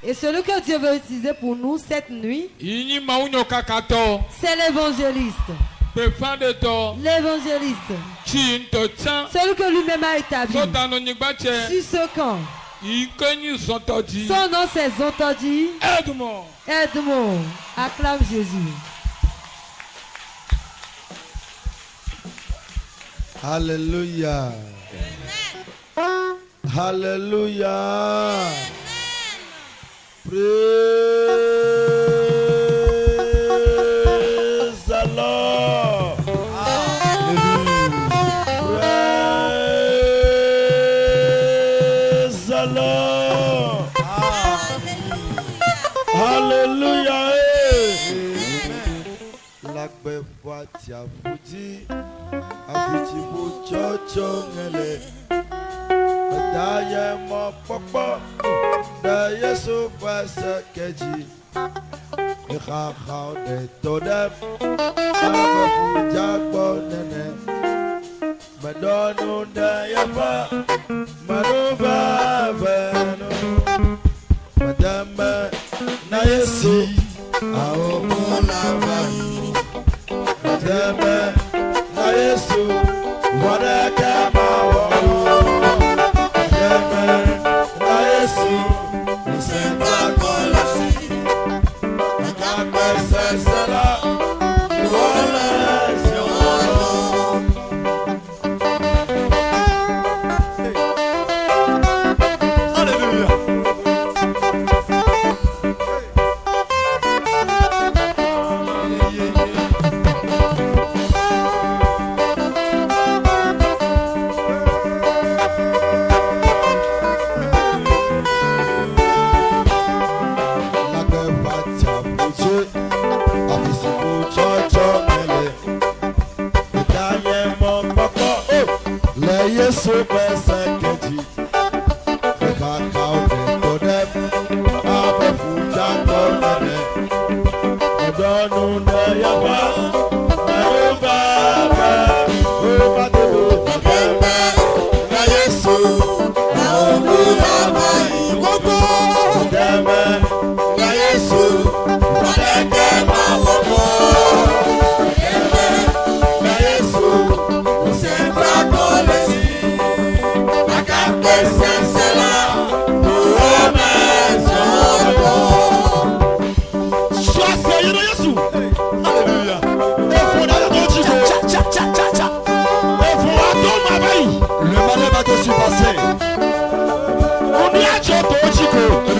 Et celui que Dieu veut utiliser pour nous cette nuit, c'est l'évangéliste. L'évangéliste. Celui que lui-même a établi sur ce camp. Son nom c'est Zotodi. Edmond. Acclame Jésus. Alléluia. Alléluia. Praise the Lord. Praise the Lord. Hallelujah. La befwa tia fuji afiti bu chocho ngele daye mo popo daye so pasa keji kha de todem aba fuja gbo nene madonu daye ba manuva veno madama na yesu awo mona va madama na yesu wada kama wo madama na yesu senta kolasi akapa sala wala zoro hallelujah. Super Sankey, the cacao, the dem, Abba Fuja, I don't know the Yaba, Naruba, Ruba, the Yesu, Naruba, the Yesu,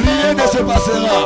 rien ne se passera.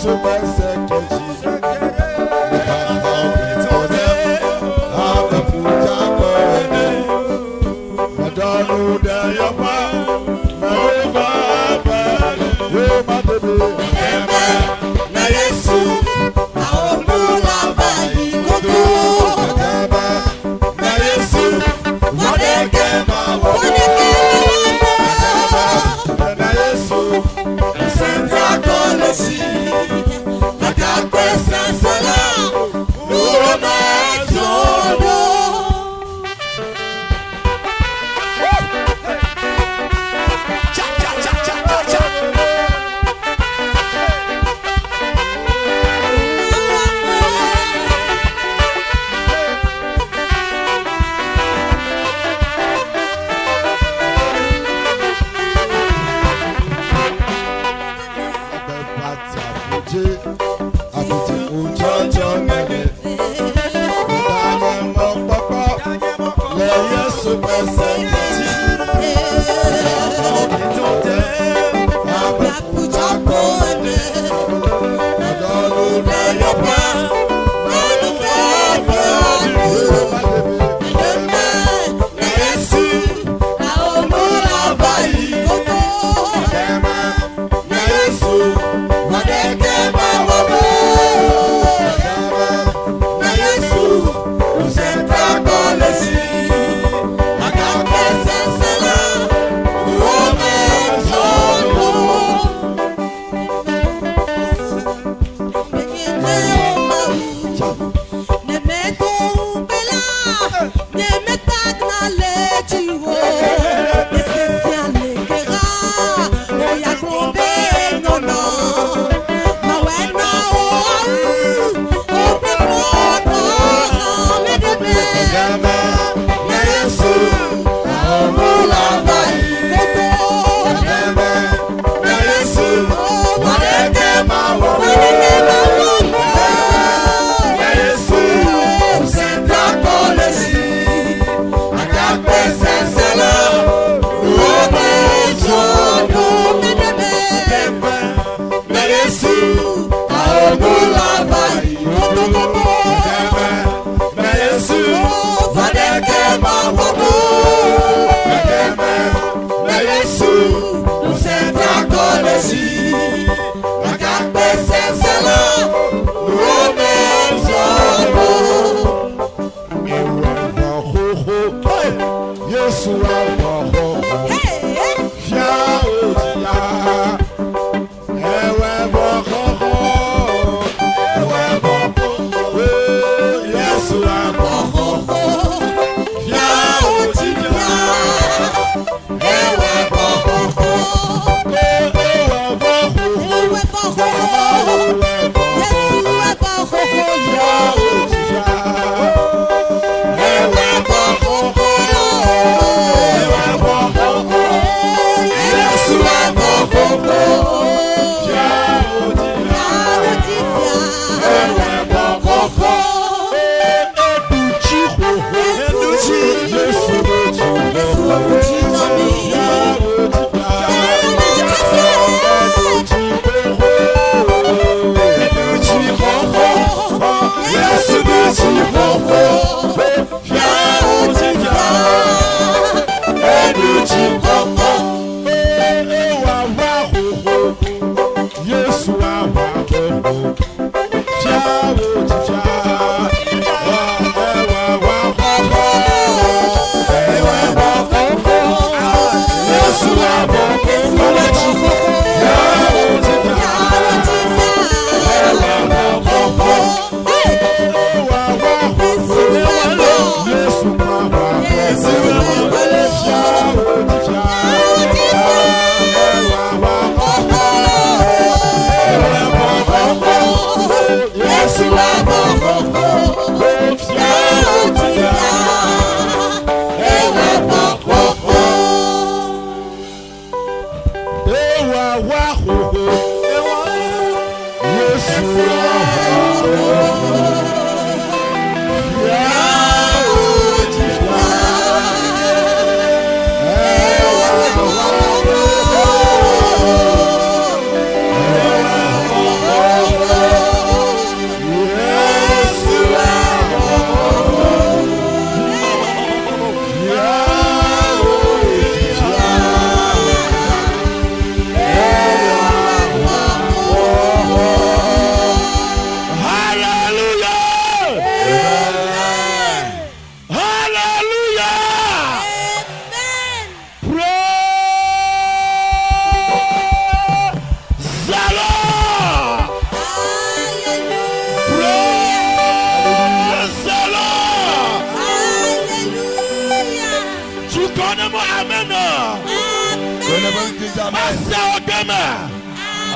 Super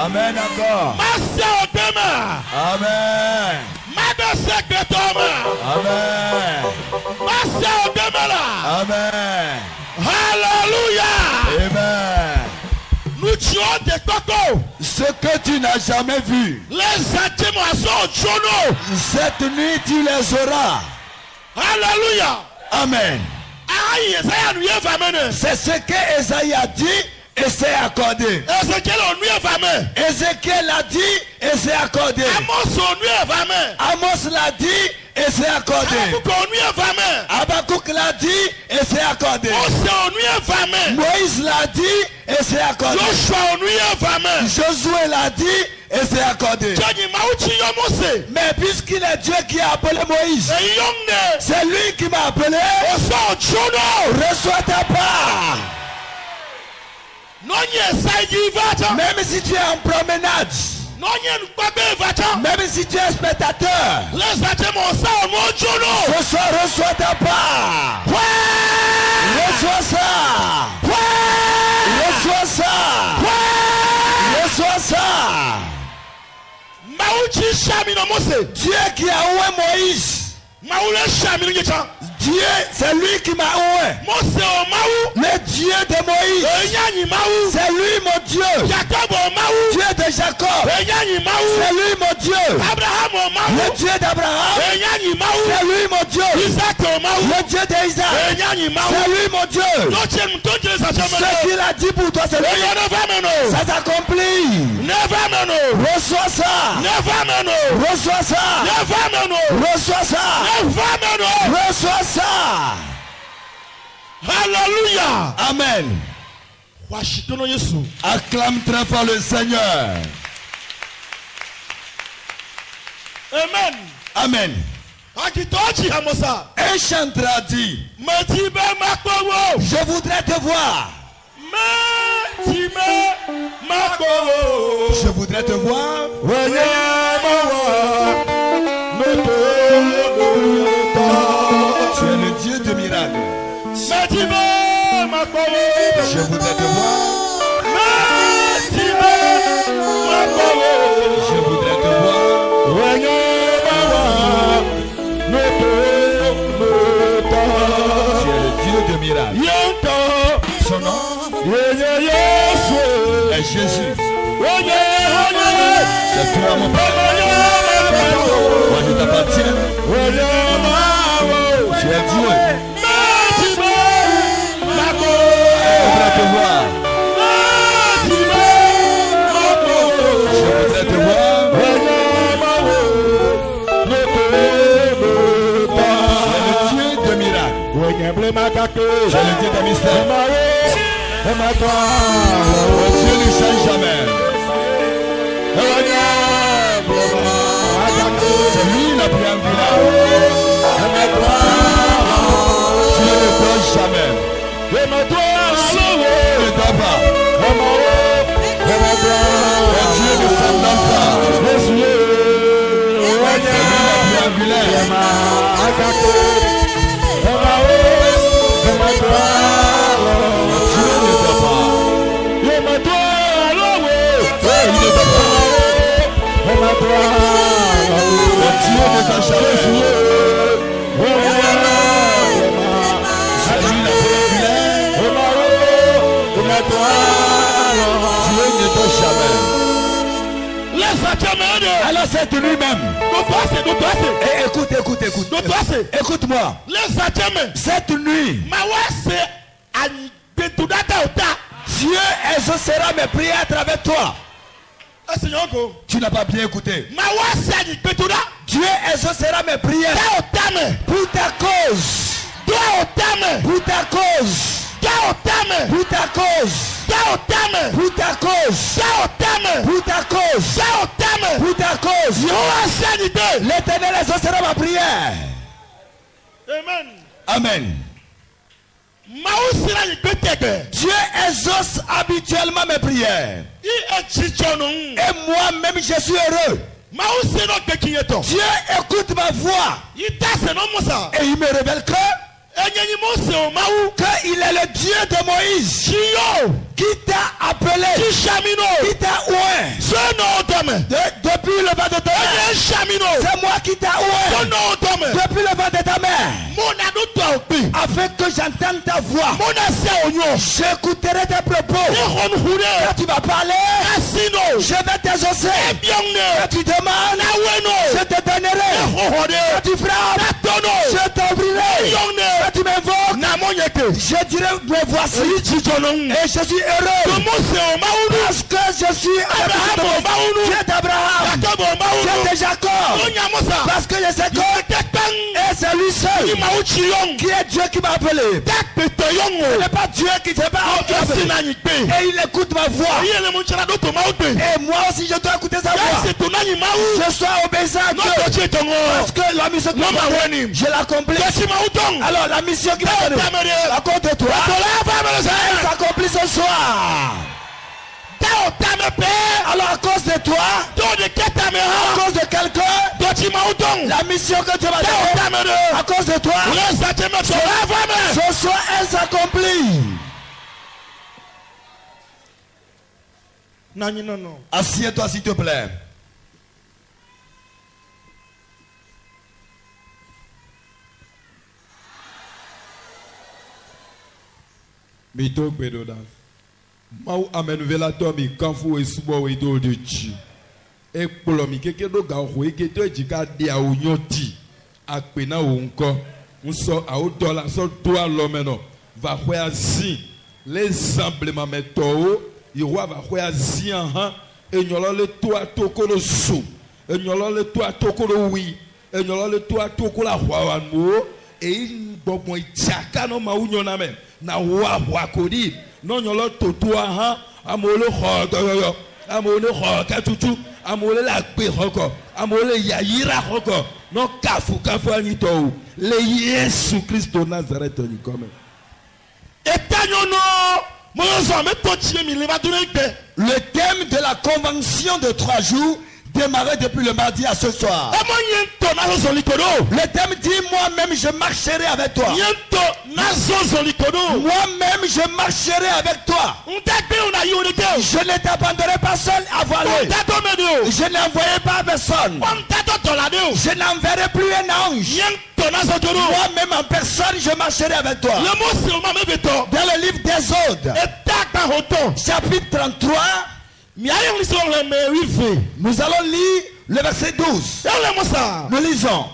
Amen encore. Amen. Amen. Amen. Hallelujah. Amen. Nous tuons des cocos. Ce que tu n'as jamais vu, Les atténuations. cette nuit tu les auras. Alléluia. Amen. C'est ce que Esaïe a dit et c'est accordé. Ézéchiel a dit et c'est accordé. Amos l'a dit et c'est accordé. Habakkuk l'a dit et c'est accordé. Moïse l'a dit et c'est accordé. Josué l'a dit et c'est accordé. Mais puisqu'il est Dieu qui a appelé Moïse, c'est lui qui m'a appelé. Reçois ta part. Même si tu es en promenade, même si tu es spectateur, ce soir reçois ta part. Reçois ça. Reçois ça. Reçois ça. Dieu qui a oué Moïse, Dieu, c'est lui qui m'a oué. Le Dieu de Moïse, c'est lui mon Dieu. Dieu de Jacob, c'est lui mon Dieu. Le Dieu d'Abraham, c'est lui mon Dieu. Le Dieu d'Isaac, c'est lui mon Dieu. Ce qu'il a dit pour toi, c'est lui. Ça s'accomplit. Reçois ça. Reçois ça. Reçois ça. Reçois ça. Alléluia. Amen. Acclame très fort le Seigneur. Amen. Amen. Un chanteur dit, je voudrais te voir. Je voudrais te voir. Tu es le Dieu de miracles. Je voudrais te voir. Je voudrais te voir. Tu es le Dieu de miracles. Son nom est Jésus. C'est toi mon Père. Moi je t'appartiens. Tu es Dieu. Je voudrais te voir. Je voudrais te voir. Tu es le Dieu de miracles. Tu es le Dieu de mystère. Dieu ne change jamais. C'est lui la préambulaire. Tu ne le donnes jamais. Tu ne le donnes pas. Et Dieu ne s'abandonne pas. C'est lui la préambulaire. Dieu ne t'a jamais joué. C'est lui la préambulaire. Dieu ne t'a jamais. Alors c'est lui-même. Et écoute-moi. Cette nuit, Dieu exaucera mes prières à travers toi. Tu n'as pas bien écouté. Dieu exaucera mes prières pour ta cause. Pour ta cause. Pour ta cause. Pour ta cause. Pour ta cause. Pour ta cause. L'Éternel exaucera ma prière. Amen. Dieu exauce habituellement mes prières. Et moi-même je suis heureux. Dieu écoute ma voix. Et il me révèle que qu'il est le Dieu de Moïse qui t'a appelé, qui t'a oué depuis le bas de ta mère. C'est moi qui t'a oué depuis le bas de ta mère, afin que j'entende ta voix. J'écouterai tes propos. Quand tu vas parler, je vais t'exaucer. Quand tu demandes, je te donnerai. Quand tu frappes, je t'ouvrirai. Quand tu m'invoques, je dirai me voici. Et je suis heureux parce que je suis Dieu d'Abraham, Dieu de Jacob, parce que je sais que et c'est lui seul qui est Dieu qui m'a appelé. Ce n'est pas Dieu qui te parle. Et il écoute ma voix. Et moi aussi je dois écouter sa voix. Je sois obéissant à Dieu. Parce que la mission qui m'a donnée, je l'accomplis. Alors la mission qui m'a donnée, à cause de toi, elle s'accomplit ce soir. Alors à cause de toi, à cause de quelqu'un, la mission que tu m'as donnée, à cause de toi, ce soir elle s'accomplit. Non. Assieds-toi s'il te plaît. Mito Bedoda. Mau amenuvela to mi kanfu esubo we do de chi. E polo mi keke do ga ho eke to ejika dia onyoti. Ape na wo nko. Nso a o dola so do alomeno. Va ho azin. L'ensemble meto iwa va ho azin han. Enyolo le to atoko lo so. Enyolo le to atoko lo wi. Enyolo le to atoko la ho anmo. E gbogbo itiaka no ma unyona me. Na wa kodi no nyolo toto aha amole kho amole kho katutu amole la pe hoko amole yayira hoko no kafu ani to le Yesu Christo Nazareth ni comme le thème de la convention de 3 jours démarrer depuis le mardi à ce soir. Le thème dit moi-même je marcherai avec toi. Moi-même je marcherai avec toi. Je ne t'abandonnerai pas seul à voler. Je n'envoyerai pas personne. Je n'enverrai plus un ange. Moi-même en personne je marcherai avec toi. Dans le livre d'Exode, chapitre 33, nous allons lire le verset 12. Nous lisons.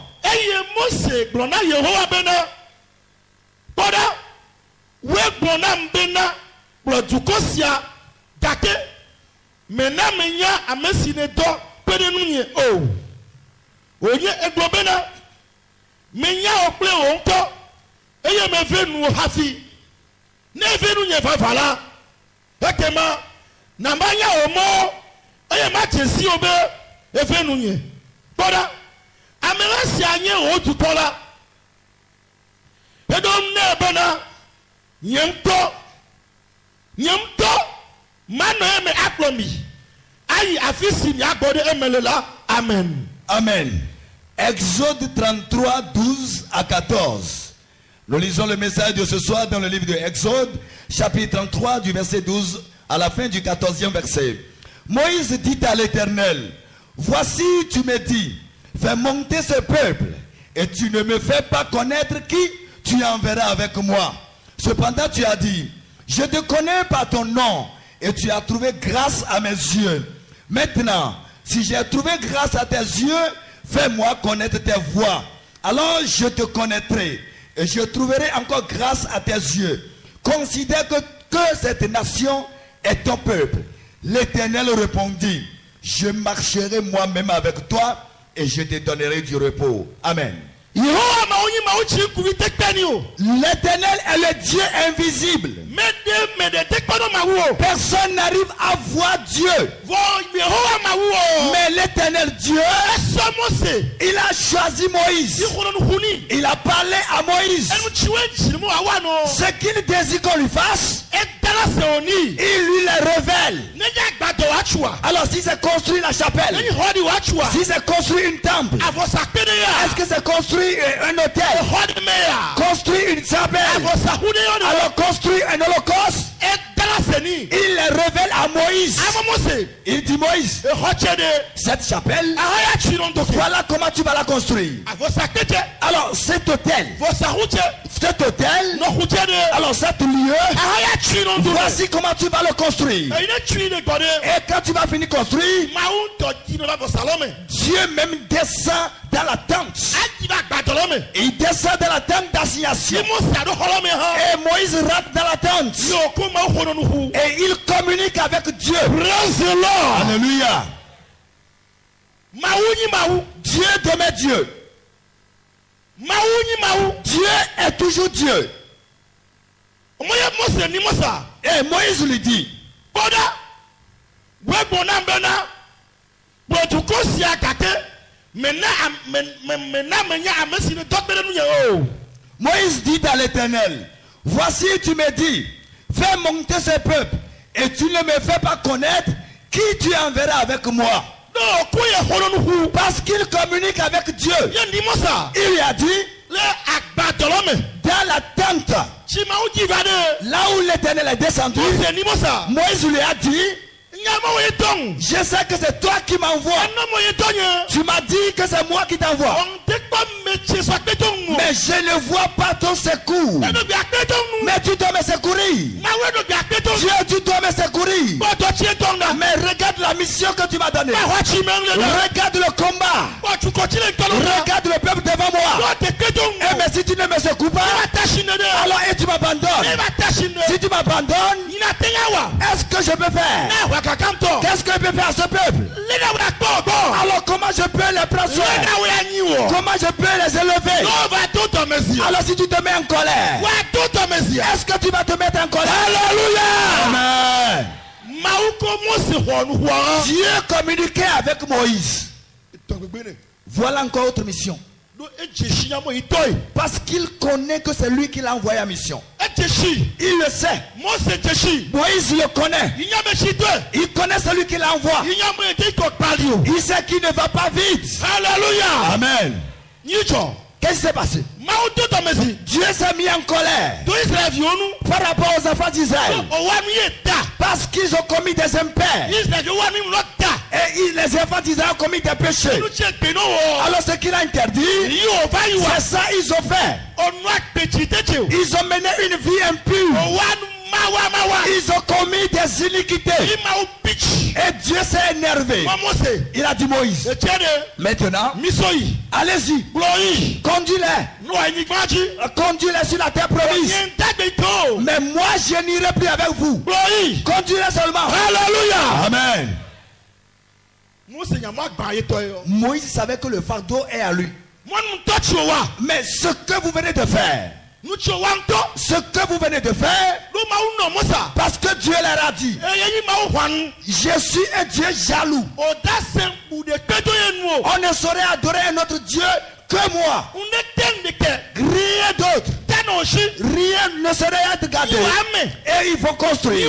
Nambanya omo eye ma chesi obe efenu nye boda amelasi anye otutola edom ne bana nyemto mano eme aklomi ayi afisi mi agbode emelela amen. Exode 33 12 à 14. Nous lisons le message de ce soir dans le livre de Exode chapitre 33 du verset 12 à la fin du 14e verset. Moïse dit à l'Éternel, voici tu me dis, fais monter ce peuple et tu ne me fais pas connaître qui tu enverras avec moi. Cependant tu as dit, je te connais par ton nom et tu as trouvé grâce à mes yeux. Maintenant, si j'ai trouvé grâce à tes yeux, fais-moi connaître tes voies. Alors je te connaîtrai et je trouverai encore grâce à tes yeux. Considère que cette nation est ton peuple. L'Éternel répondit, je marcherai moi-même avec toi et je te donnerai du repos. Amen. L'Éternel est le Dieu invisible. Personne n'arrive à voir Dieu. Mais l'Éternel Dieu, il a choisi Moïse. Il a parlé à Moïse. Ce qu'il désire qu'on lui fasse, il lui les révèle. Alors si c'est construit la chapelle, si c'est construit une temple, est-ce que c'est construit un hôtel, construit une chapelle, alors construit un holocauste? Il les révèle à Moïse. Il dit Moïse, cette chapelle, voilà comment tu vas la construire. Alors cet hôtel, alors cet lieu, voici comment tu vas le construire. Et quand tu vas finir construire, Dieu même descend dans la tente. Il descend dans la tente d'assignation. Et Moïse rentre dans la tente. Et il communique avec Dieu. Praise the Lord. Alléluia. Dieu demeure Dieu. Dieu est toujours Dieu. Et Moïse lui dit, Moïse dit à l'Éternel, voici tu me dis, fais monter ce peuple et tu ne me fais pas connaître qui tu enverras avec moi. Parce qu'il communique avec Dieu. Il lui a dit, dans la tente, là où l'Éternel est descendu, Moïse lui a dit, je sais que c'est toi qui m'envoies. Tu m'as dit que c'est moi qui t'envoie. Mais je ne vois pas ton secours. Mais tu dois me secourir. Dieu, tu dois me secourir. Mais regarde la mission que tu m'as donnée. Regarde le combat. Regarde le peuple devant moi. Et mais si tu ne me secours pas, alors et tu m'abandonnes. Si tu m'abandonnes, est-ce que je peux faire? Qu'est-ce que je peux faire à ce peuple? Alors comment je peux les prendre soin? Comment je peux les élever? Alors si tu te mets en colère, est-ce que tu vas te mettre en colère? Alléluia. Amen. Dieu communiquait avec Moïse. Voilà encore autre mission. Parce qu'il connaît que c'est lui qui l'a envoyé en mission. Il le sait. Moïse le connaît. Il connaît celui qui l'envoie. Il sait qu'il ne va pas vite. Alléluia. Amen. Qu'est-ce qui s'est passé? Dieu s'est mis en colère par rapport aux enfants d'Israël. Parce qu'ils ont commis des impairs. Et les enfants d'Israël ont commis des péchés. Alors ce qu'il a interdit, c'est ça ils ont fait. Ils ont mené une vie impure. Ils ont commis des iniquités. Et Dieu s'est énervé. Il a dit Moïse, maintenant, allez-y, conduis-les. Conduis-les sur la terre promise. Mais moi je n'irai plus avec vous. Conduis-les seulement. Alléluia. Amen. Moïse savait que le fardeau est à lui. Mais ce que vous venez de faire, parce que Dieu leur a dit, je suis un Dieu jaloux. On ne saurait adorer un autre Dieu que moi. Rien d'autre. Rien ne saurait être gardé. Et il faut construire.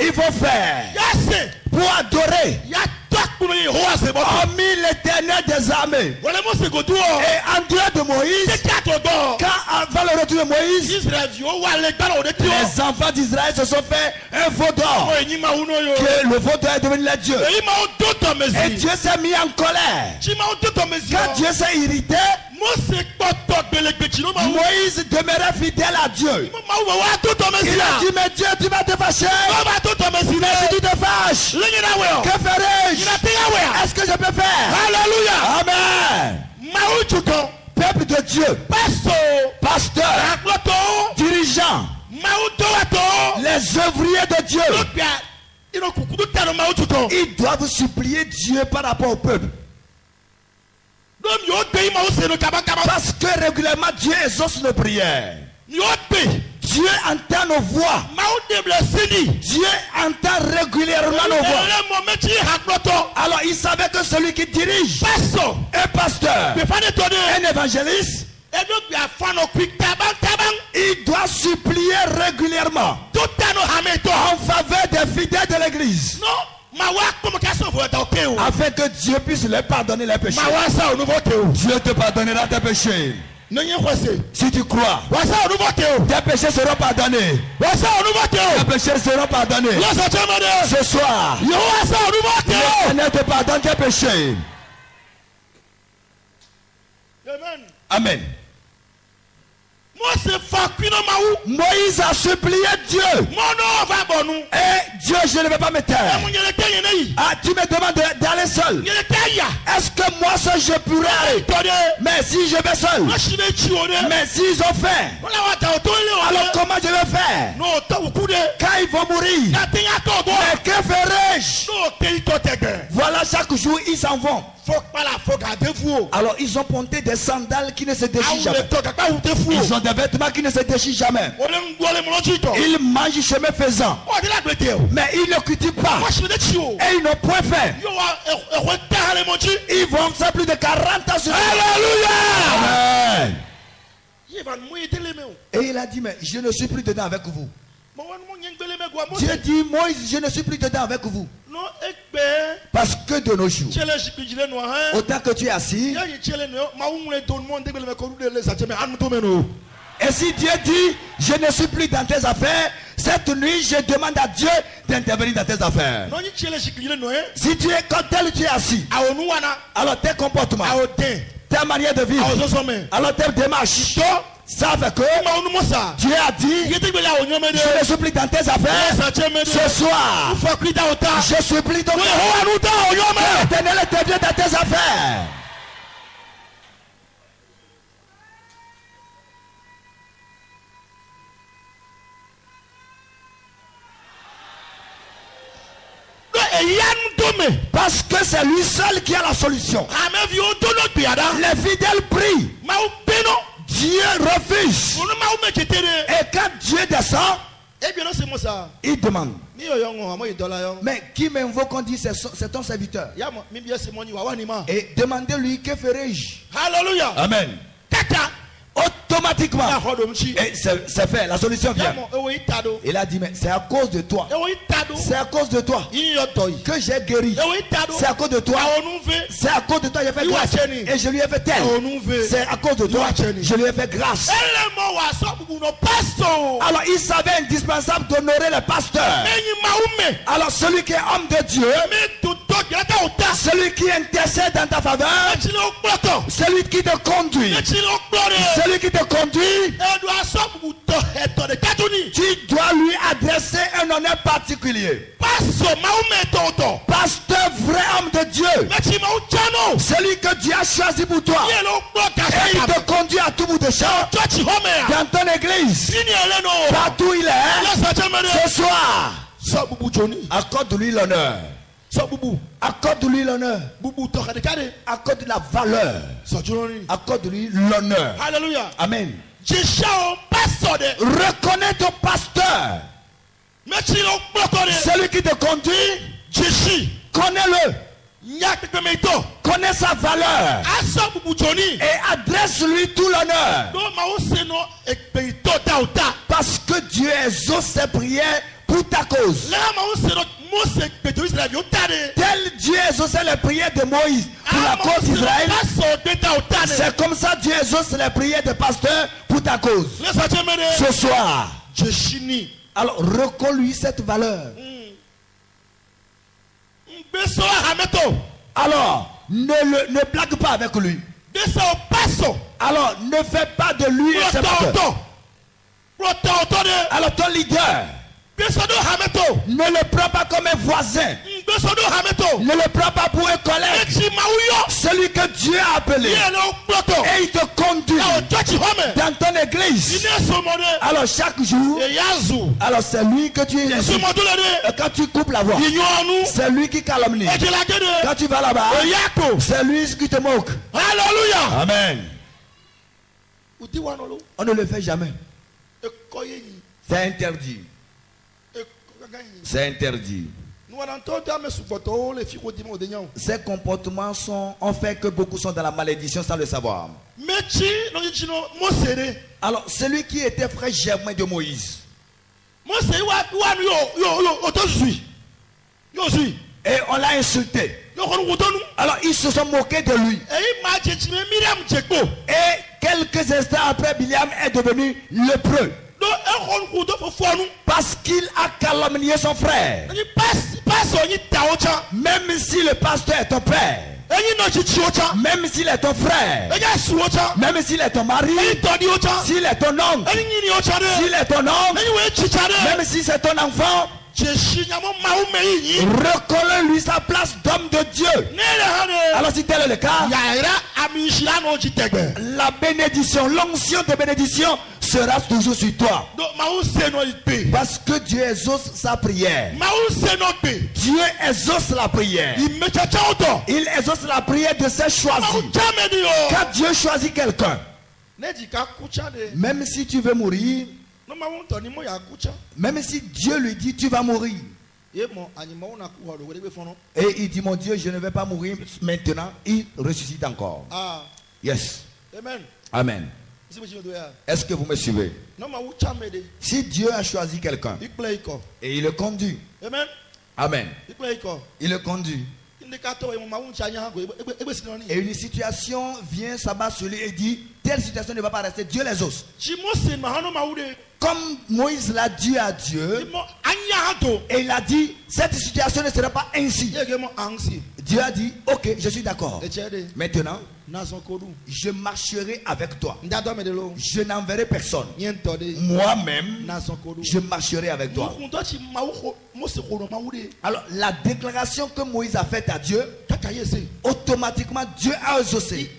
Il faut faire. Pour adorer. Hormis l'Éternel des armées. Et en dehors de Moïse, quand avant le retour de Moïse, les enfants d'Israël se sont fait un veau d'or. Que le veau d'or est devenu leur Dieu. Et Dieu s'est mis en colère. Quand Dieu s'est irrité, Moïse demeurait fidèle à Dieu. Il a dit, mais Dieu, tu vas te fâcher. Mais si tu te fâches, que ferai-je? Est-ce que je peux faire? Alléluia. Amen. Peuple de Dieu, pasteur, dirigeant, les ouvriers de Dieu, ils doivent supplier Dieu par rapport au peuple. Parce que régulièrement Dieu exauce nos prières. Dieu entend nos voix. Dieu entend régulièrement nos voix. Alors il savait que celui qui dirige un pasteur, un évangéliste, il doit supplier régulièrement. fidèles de l'église. Non. Afin que Dieu puisse leur pardonner les péchés. Dieu te pardonnera tes péchés. Si tu crois, tes péchés seront pardonnés. Tes péchés seront pardonnés. Ce soir, le Seigneur te pardonne tes péchés. Amen. Moïse a supplié Dieu. Et Dieu, je ne vais pas me taire. Ah, tu me demandes d'aller seul. Est-ce que moi seul je pourrais aller? Mais si je vais seul, mais s'ils ont faim, alors comment je vais faire? Quand ils vont mourir, mais que ferai-je? Voilà, chaque jour ils s'en vont. Alors ils ont porté des sandales qui ne se déchirent jamais. Ils ont des vêtements qui ne se déchirent jamais. Ils mangent chemin faisant. Mais ils ne cultivent pas. Et ils n'ont point faim. Ils vont faire plus de 40 ans sur Alléluia. Amen. Et il a dit, mais je ne suis plus dedans avec vous. Dieu dit, Moïse, je ne suis plus dedans avec vous. Parce que de nos jours, autant que tu es assis, et si Dieu dit, je ne suis plus dans tes affaires, cette nuit, je demande à Dieu d'intervenir dans tes affaires. Si tu es comme tel, tu es assis, alors tes comportements, ta manière de vivre, alors tes démarches, ça fait que Dieu a dit, je ne suis plus dans tes affaires. Ce soir, je supplie ton Éternel intervient dans tes affaires. Parce que c'est lui seul qui a la solution. Les fidèles prient. Dieu refuse. Et quand Dieu descend, il demande. Mais qui m'invoque, on dit c'est ton serviteur. Et demandez-lui, que ferai-je? Alléluia. Amen. Automatiquement, et c'est fait, la solution vient. Il a dit, mais c'est à cause de toi. C'est à cause de toi que j'ai guéri. C'est à cause de toi. C'est à cause de toi que j'ai fait grâce. Et je lui ai fait tel. C'est à cause de toi que je lui ai fait grâce. Alors il savait indispensable d'honorer le pasteur. Alors celui qui est homme de Dieu, celui qui intercède dans ta faveur, celui qui te conduit, celui qui te conduit, tu dois lui adresser un honneur particulier. Pasteur, vrai homme de Dieu, celui que Dieu a choisi pour toi, et il te conduit à tout bout de champ dans ton église, partout il est. Ce soir, accorde-lui l'honneur. Accorde-lui l'honneur. Accorde la valeur. Accorde-lui l'honneur. Alléluia. Amen. Reconnais ton pasteur. Celui qui te conduit, connais-le. Connais sa valeur. Et adresse-lui tout l'honneur. Parce que Dieu exauce ses prières pour ta cause. Tel Dieu exauce les prières de Moïse pour la cause d'Israël. C'est comme ça Dieu exauce les prières de pasteurs pour ta cause. Ce soir, alors recolle-lui cette valeur. Alors ne blague pas avec lui. Alors ne fais pas de lui un pasteur. Alors ton leader, ne le prends pas comme un voisin. Ne le prends pas pour un collègue. Celui que Dieu a appelé. Et il te conduit dans ton église. Alors chaque jour, alors c'est lui que tu es. Et quand tu coupes la voix, c'est lui qui calomnie. Quand tu vas là-bas, c'est lui qui te moque. Alléluia. Amen. On ne le fait jamais. C'est interdit. C'est interdit. Ces comportements ont fait que beaucoup sont dans la malédiction sans le savoir. Alors celui qui était frère germain de Moïse, Et on l'a insulté. Alors ils se sont moqués de lui. Et quelques instants après, Biliam est devenu lépreux. Parce qu'il a calomnié son frère. Même si le pasteur est ton père, même s'il est ton frère, même s'il est ton mari, s'il est ton oncle, s'il est ton oncle, même si c'est ton enfant, reconnais-lui sa place d'homme de Dieu. Alors si tel est le cas, la bénédiction, l'onction de bénédiction sera toujours sur toi. Parce que Dieu exauce sa prière. Dieu exauce la prière. Il exauce la prière de ses choisis. Quand Dieu choisit quelqu'un, même si tu veux mourir, même si Dieu lui dit tu vas mourir, et il dit mon Dieu je ne vais pas mourir maintenant, il ressuscite encore. Yes. Amen. Est-ce que vous me suivez? Si Dieu a choisi quelqu'un et il le conduit, amen, il le conduit, et une situation vient s'abattre sur lui et dit telle situation ne va pas rester, Dieu les ose. Comme Moïse l'a dit à Dieu, et il a dit cette situation ne sera pas ainsi. Dieu a dit ok, je suis d'accord. Maintenant je marcherai avec toi. Je n'enverrai personne. Moi-même, je marcherai avec toi. Alors, la déclaration que Moïse a faite à Dieu, automatiquement, Dieu a exaucé.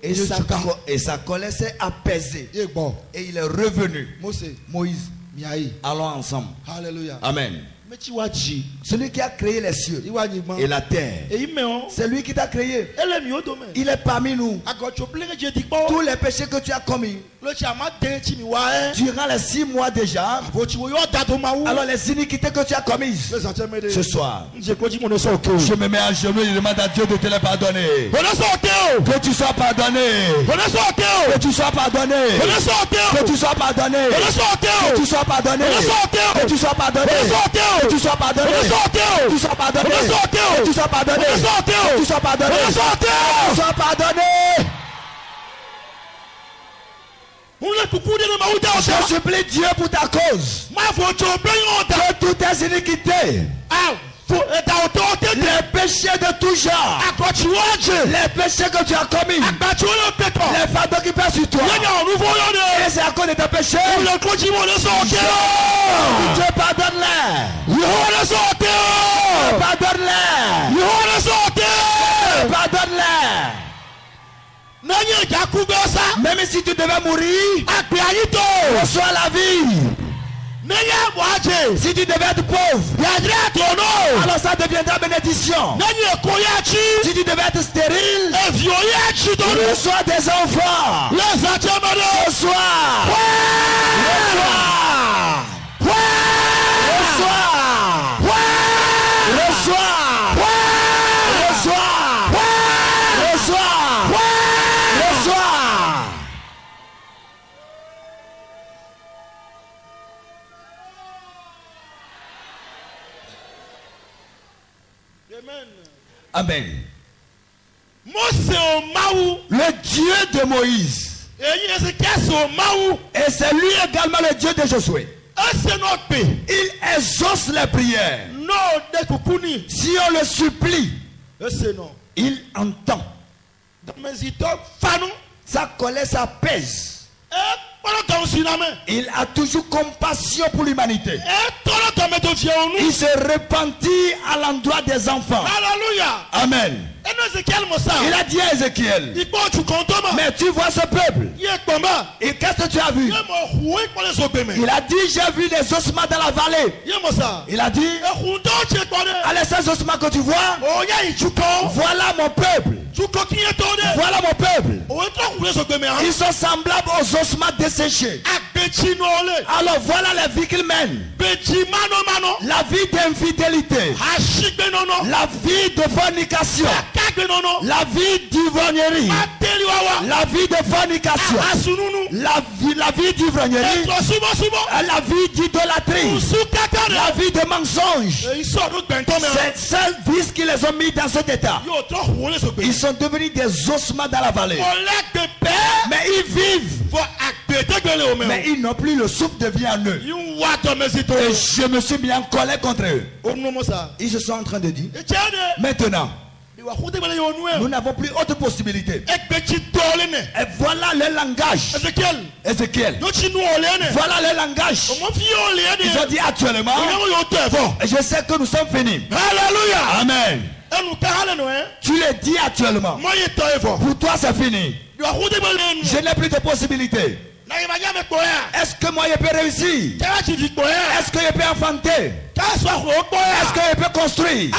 Et sa colère s'est apaisée. Et il est revenu. Moïse, allons ensemble. Alléluia. Amen. Celui qui a créé les cieux et la terre, c'est lui qui t'a créé. Il est parmi nous. Tous les péchés que tu as commis durant les 6 mois déjà, alors les iniquités que tu as commises ce soir, je me mets à genoux et je demande à Dieu de te les pardonner. Que tu sois pardonné. Que tu sois pardonné. Que tu sois pardonné. Que tu sois pardonné. Que tu sois pardonné. Que tu sois pardonné. Que tu sois pardonné. Que tu sois pardonné. Que tu sois pardonné. Que tu sois pardonné. Je supplie Dieu pour ta cause. Que toutes tes iniquités, les péchés de tout genre, les péchés que tu as commis, les fardeaux qui pèsent sur toi, et c'est à cause de tes péchés, Dieu pardonne-les. Pardonne-les. Pardonne-les. Même si tu devais mourir, reçois la vie. Si tu devais être pauvre, alors ça deviendra bénédiction. Si tu devais être stérile, reçois des enfants. Reçois. Amen. Le Dieu de Moïse. Et c'est lui également le Dieu de Josué. Il exauce les prières. Si on le supplie, il entend. Sa colère s'apaise. Il a toujours compassion pour l'humanité. Il se repentit à l'endroit des enfants. Alléluia. Amen. Il a dit à Ézéchiel, mais tu vois ce peuple, et qu'est-ce que tu as vu? Il a dit, j'ai vu des ossements dans la vallée. Il a dit, allez, ces ossements que tu vois, voilà mon peuple. Voilà mon peuple. Ils sont semblables aux ossements desséchés. Alors voilà la vie qu'ils mènent. La vie d'infidélité, la vie de fornication, la vie d'ivrognerie, la vie de fornication, la vie d'ivrognerie, la vie d'idolâtrie, la vie de mensonge. C'est ces vices qui les ont mis dans cet état. Ils sont devenus des ossements dans la vallée. Mais ils vivent. Mais ils n'ont plus, le souffle de vie en eux. Et je me suis mis en colère contre eux. Ils se sont en train de dire, maintenant, nous n'avons plus autre possibilité. Et voilà le langage. Ézéchiel. Voilà le langage. Ils ont dit actuellement. Et je sais que nous sommes finis. Alléluia. Amen. Tu le dis actuellement. Pour toi c'est fini. Je n'ai plus de possibilité. Est-ce que moi je peux réussir? Est-ce que je peux enfanter? Est-ce que je peux construire?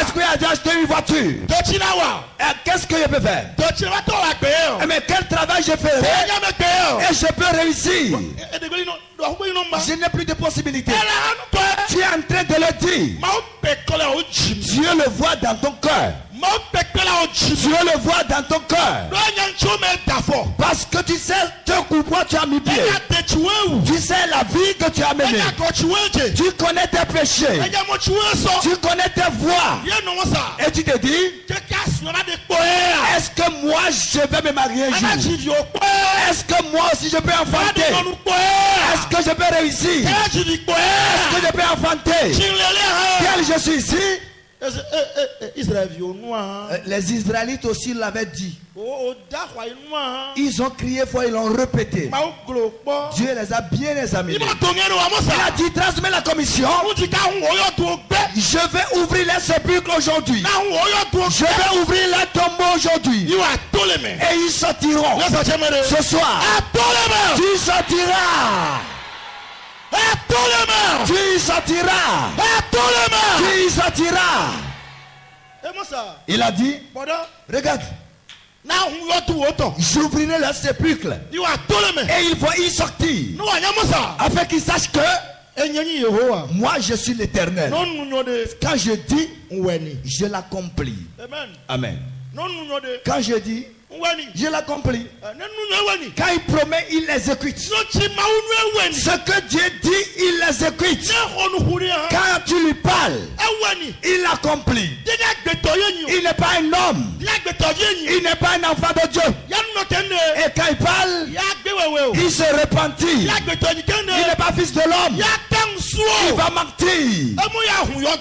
Est-ce que j'ai acheté une voiture? Qu'est-ce que je peux faire? Mais quel travail je ferai? Et je peux réussir? Je n'ai plus de possibilité. Tu es en train de le dire. Dieu le voit dans ton cœur. Dieu le voit dans ton cœur. Parce que tu sais ce pourquoi tu as mis pied. Tu sais la vie que tu as menée. Tu connais tes péchés. Tu connais tes voies. Et tu te dis, est-ce que moi je vais me marier un jour? Est-ce que moi aussi je peux enfanter? Est-ce que je peux réussir? Est-ce que je peux enfanter? Quel je suis ici? Les Israélites aussi l'avaient dit. Ils ont crié fort, ils l'ont répété. Dieu les a bien examinés. Il a dit, transmets la commission. Je vais ouvrir les sépulcres aujourd'hui. Je vais ouvrir les tombeaux aujourd'hui. Et ils sortiront. Ce soir, tu sortiras. Tu sortiras. Tu sortiras. Il a dit, regarde, j'ouvrirai le sépulcre et ils vont y sortir afin qu'ils sachent que moi je suis l'Éternel. Quand je dis, je l'accomplis. Amen. Quand je dis, je l'accomplis. Quand il promet, il l'exécute. Ce que Dieu dit, il l'exécute. Quand tu lui parles, il l'accomplit. Il n'est pas un homme. Il n'est pas un enfant de Dieu. Et quand il parle, il se repentit. Il n'est pas fils de l'homme. Il va mentir.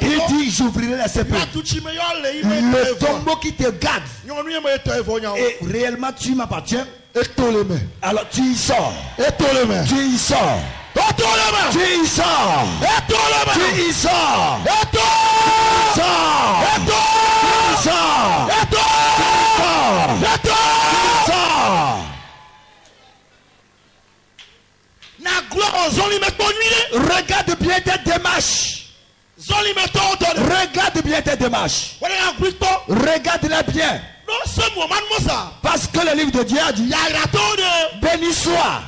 Il dit, j'ouvrirai les sépulcres. Le tombeau qui te garde. Et réellement tu m'appartiens. Alors tu y sors. Tu y sors. Tu y sors. Tu y sors. Regarde bien tes démarches. Regarde bien tes démarches. Regarde-les bien. Parce que le livre de Dieu a dit, béni soit.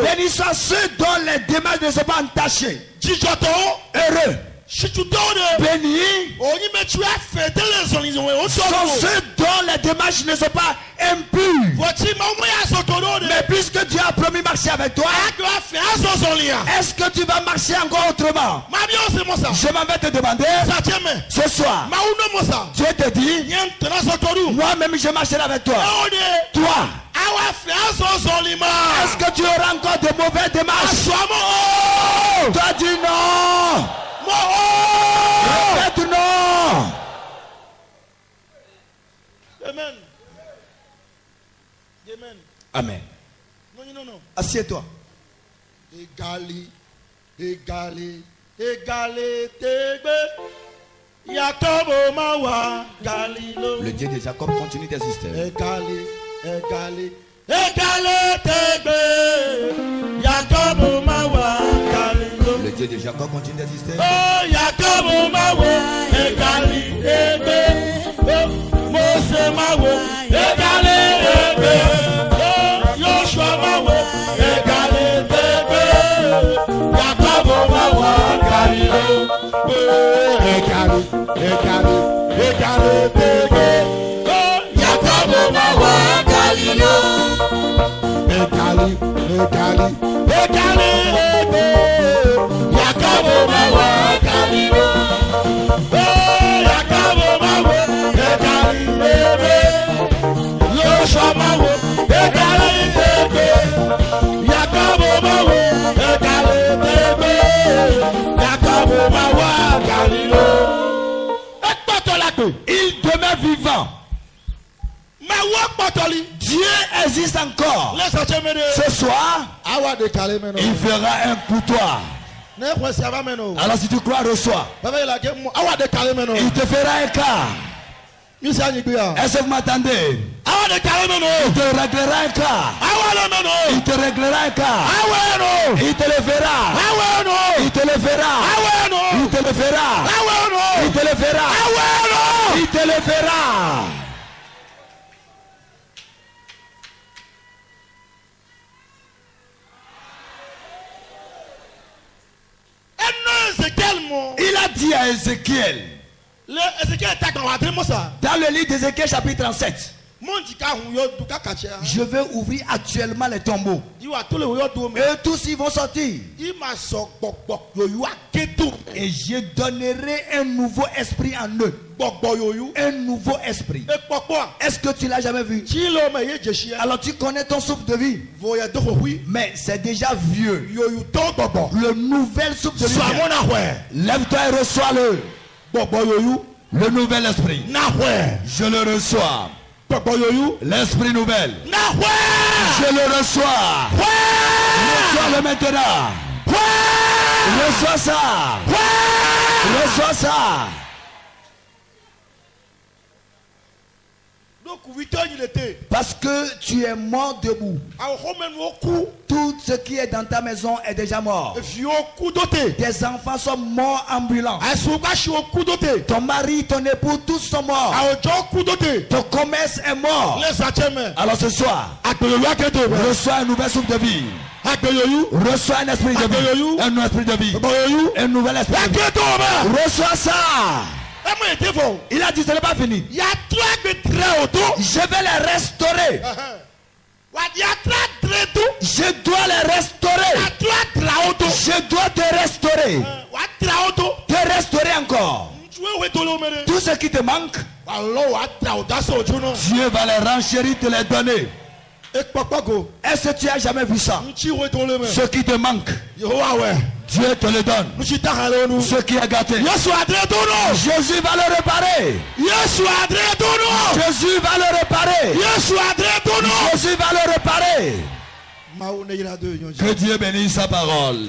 Béni soit ceux dont les démarches ne sont pas entachées. Heureux. Béni sont ceux dont les démarches ne sont pas impures. Mais puisque Dieu a promis marcher avec toi, est-ce que tu vas marcher encore autrement? Je m'en vais te demander ce soir. Dieu te dit, moi-même je marcherai avec toi. Toi, est-ce que tu auras encore de mauvaises démarches? Toi dis non. Répète non. Amen. Amen. Non. Assieds-toi. Égalé, Jacob Mawa, Galilo. Le Dieu de Jacob continue d'exister. Égalé, Jacob Mawa, Galilo. Le Dieu de Jacob continue d'exister. Oh, Jacob Mawa, égalé, Mose Mawa, égalé, Joshua Mawa, égalé, Jacob Mawa, Galilo. Égalé, Il demeure vivant. Dieu existe encore. Ce soir, il fera un pour toi. Alors si tu crois, reçois. Il te fera un cas. Est-ce que vous m'attendez? Il te réglera un cas. Il te réglera un cas. Il te le fera. Il te le fera. Il te le fera. Il te le fera. Il te le fera. Il a dit à Ézéchiel, dans le livre d'Ézéchiel chapitre 37, je vais ouvrir actuellement les tombeaux. Et tous ils vont sortir. Et je donnerai un nouveau esprit en eux. Un nouveau esprit. Est-ce que tu l'as jamais vu? Alors tu connais ton souffle de vie. Mais c'est déjà vieux. Le nouvel souffle de vie. Lève-toi et reçois-le. Le nouvel esprit. Je le reçois. L'esprit nouvel. Je le reçois. Reçois-le maintenant. Reçois ça. Reçois ça. Parce que tu es mort debout. Tout ce qui est dans ta maison est déjà mort. Tes enfants sont morts ambulants. Ton mari, ton époux, tous sont morts. Ton commerce est mort. Alors ce soir, reçois un nouvel souffle de vie. Reçois un esprit de vie. Un esprit de vie. Un nouvel esprit de vie. Reçois ça. Il a dit ce n'est pas fini. Je vais les restaurer. Je dois les restaurer. Je dois te restaurer. Te restaurer encore. Tout ce qui te manque, Dieu va les renchérir, te les donner. Est-ce que tu as jamais vu ça? Ce qui te manque, Dieu te le donne. Ce qui est gâté, Jésus va le réparer. Jésus va le réparer. Jésus va le réparer. Que Dieu bénisse sa parole.